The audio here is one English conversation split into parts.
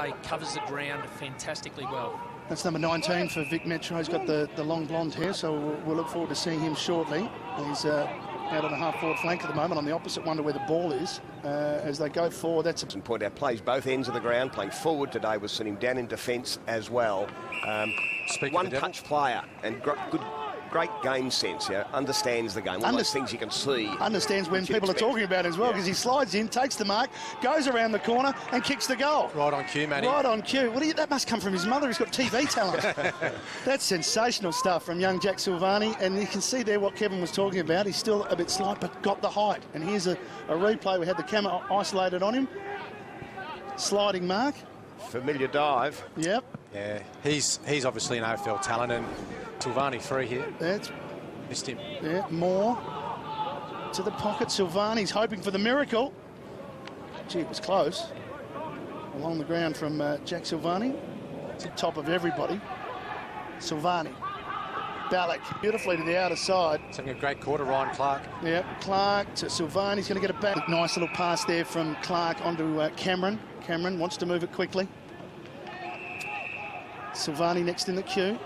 He covers the ground fantastically well. That's number 19 for Vic Metro. He's got the long blonde hair, so we'll look forward to seeing him shortly. He's out on the half-forward flank at the moment, on the opposite one to where the ball is. As they go forward, that's a... Point out, plays both ends of the ground, playing forward today. We've seen him down in defence as well. One-punch player and great game sense, understands the game. One of those things you can see. Understands when people are talking about it as well, because he slides in, takes the mark, goes around the corner and kicks the goal. Right on cue, Matty. Right on cue. That must come from his mother. He's got TV talent. That's sensational stuff from young Jack Silvagni, and you can see there what Kevin was talking about. He's still a bit slight, but got the height. And here's a replay. We had the camera isolated on him. Sliding mark. Familiar dive. Yep. Yeah, he's obviously an AFL talent, and Silvagni free here. That's missed him. Yeah, more to the pocket. Silvagni's hoping for the miracle. Gee, it was close. Along the ground from Jack Silvagni. To the top of everybody. Silvagni. Ballack beautifully to the outer side. He's having a great quarter, Ryan Clark. Yep, Clark to Silvagni. He's going to get it back. Nice little pass there from Clark onto Cameron. Cameron wants to move it quickly. Silvagni next in the queue.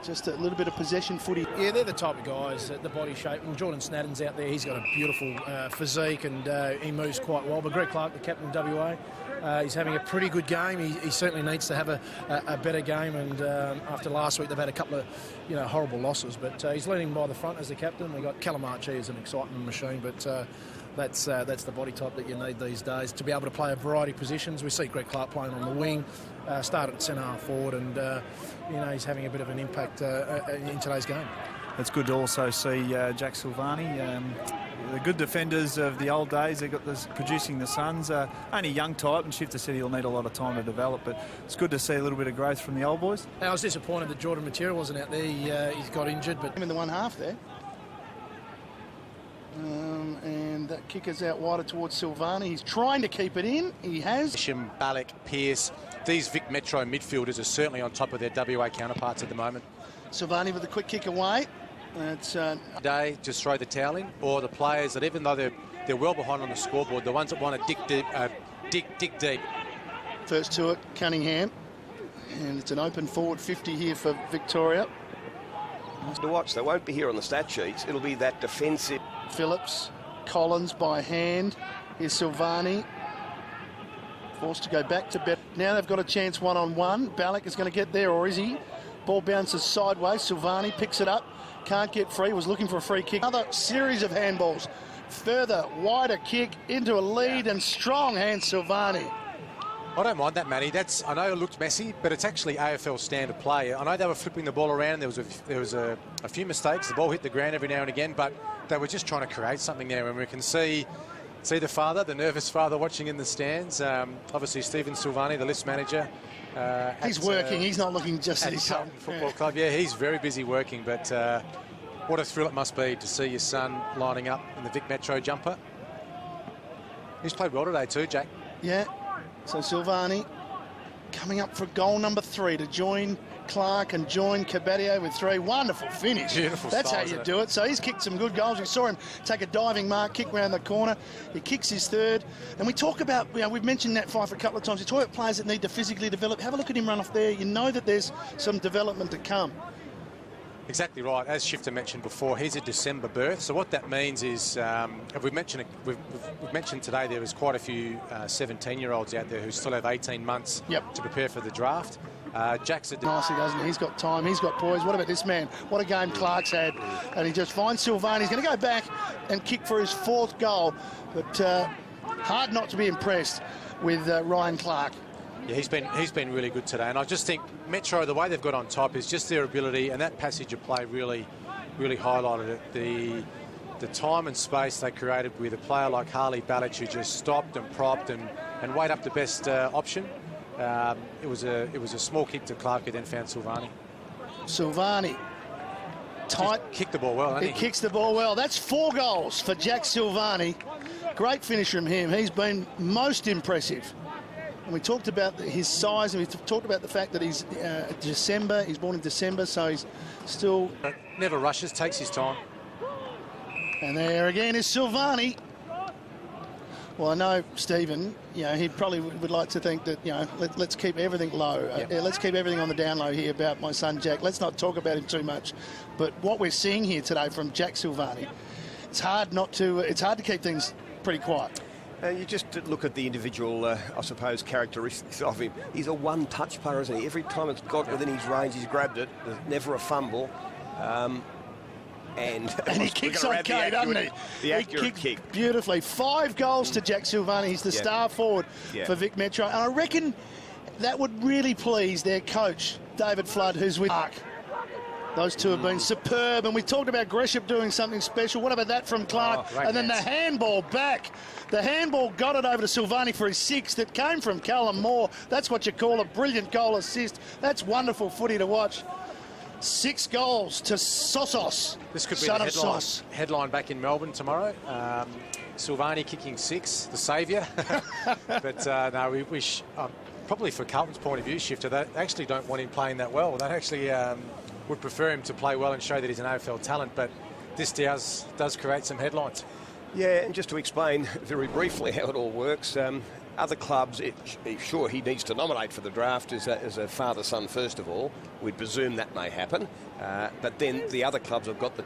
Just a little bit of possession footy. Yeah, they're the type of guys, the body shape. And Jordan Snadden's out there. He's got a beautiful physique, and he moves quite well. But Greg Clark, the captain of WA, he's having a pretty good game. He certainly needs to have a better game. And after last week, they've had a couple of horrible losses. But he's leading by the front as the captain. They've got Calamarchi as an excitement machine. But that's the body type that you need these days to be able to play a variety of positions. We see Greg Clark playing on the wing, started at centre half forward, and he's having a bit of an impact in today's game. It's good to also see Jack Silvagni. The good defenders of the old days, they've got this producing the sons. Only young type, and Shifter said he'll need a lot of time to develop, but it's good to see a little bit of growth from the old boys. I was disappointed that Jordan Material wasn't out there. He's got injured, but in the one half there. And that kick is out wider towards Silvagni. He's trying to keep it in. He has. Ballack, Pearce, these Vic Metro midfielders are certainly on top of their WA counterparts at the moment. Silvagni with a quick kick away. That's day just throw the towel in, or the players that even though they're well behind on the scoreboard, the ones that want to dig deep. First to it, Cunningham, and it's an open forward 50 here for Victoria. To watch, they won't be here on the stat sheets. It'll be that defensive. Phillips, Collins by hand. Here's Silvagni. Forced to go back to bed. Now they've got a chance one-on-one. Ballack is going to get there, or is he? Ball bounces sideways. Silvagni picks it up. Can't get free. Was looking for a free kick. Another series of handballs. Further, wider kick into a lead, and strong hand Silvagni. I don't mind that, Matty. I know it looked messy, but it's actually AFL standard play. I know they were flipping the ball around. There was a few mistakes. The ball hit the ground every now and again, but they were just trying to create something there. And we can see the father, the nervous father, watching in the stands. Obviously, Stephen Silvagni, the list manager. He's working. He's not looking just at his son football club. Yeah, he's very busy working. But what a thrill it must be to see your son lining up in the Vic Metro jumper. He's played well today too, Jack. Yeah. So Silvagni coming up for goal number 3 to join Clark and join Cabadio with 3. Wonderful finish. Beautiful. That's style, how you do it. So he's kicked some good goals. We saw him take a diving mark, kick round the corner. He kicks his 3rd. And we talk about, we've mentioned Nat Fyfe a couple of times. We talk about players that need to physically develop. Have a look at him run off there. You know that there's some development to come. Exactly right. As Shifter mentioned before, he's a December birth. So what that means is, we've mentioned today there was quite a few 17-year-olds out there who still have 18 months to prepare for the draft. Jack's a nicely, doesn't he? He's got time. He's got poise. What about this man? What a game Clark's had. And he just finds Silvagni. He's going to go back and kick for his 4th goal. But hard not to be impressed with Ryan Clark. Yeah, he's been really good today, and I just think Metro, the way they've got on top is just their ability, and that passage of play really highlighted it. The time and space they created with a player like Harley Ballack, who just stopped and propped and weighed up the best option. It was a small kick to Clark, who then found Silvagni. Silvagni. Tight. Kicked the ball well, he kicks the ball well. That's 4 goals for Jack Silvagni. Great finish from him. He's been most impressive. And we talked about his size, and we talked about the fact that he's he's born in December, so he's still... Never rushes, takes his time. And there again is Silvagni. Well, I know, Stephen, he probably would like to think that, let's keep everything low. Let's keep everything on the down low here about my son, Jack. Let's not talk about him too much. But what we're seeing here today from Jack Silvagni, it's hard to keep things pretty quiet. You just look at the individual, I suppose, characteristics of him. He's a one-touch player, isn't he? Every time it's got within his range, he's grabbed it. There's never a fumble. And he kicks okay, doesn't he? The accurate kick. Beautifully. 5 goals to Jack Silvagni. He's the star forward for Vic Metro. And I reckon that would really please their coach, David Flood, who's with Mark. Those two have been superb. And we talked about Gresham doing something special. What about that from Clark? And then the handball back. The handball got it over to Silvagni for his 6th. It came from Callum Moore. That's what you call a brilliant goal assist. That's wonderful footy to watch. 6 goals to Sosos. This could be the headline back in Melbourne tomorrow. Silvagni kicking 6, the saviour. But no, we wish, probably for Carlton's point of view, Shifter, they actually don't want him playing that well. They actually would prefer him to play well and show that he's an AFL talent. But this does create some headlines. Yeah, and just to explain very briefly how it all works, other clubs, sure, he needs to nominate for the draft as a father-son first of all. We'd presume that may happen. But then the other clubs have got the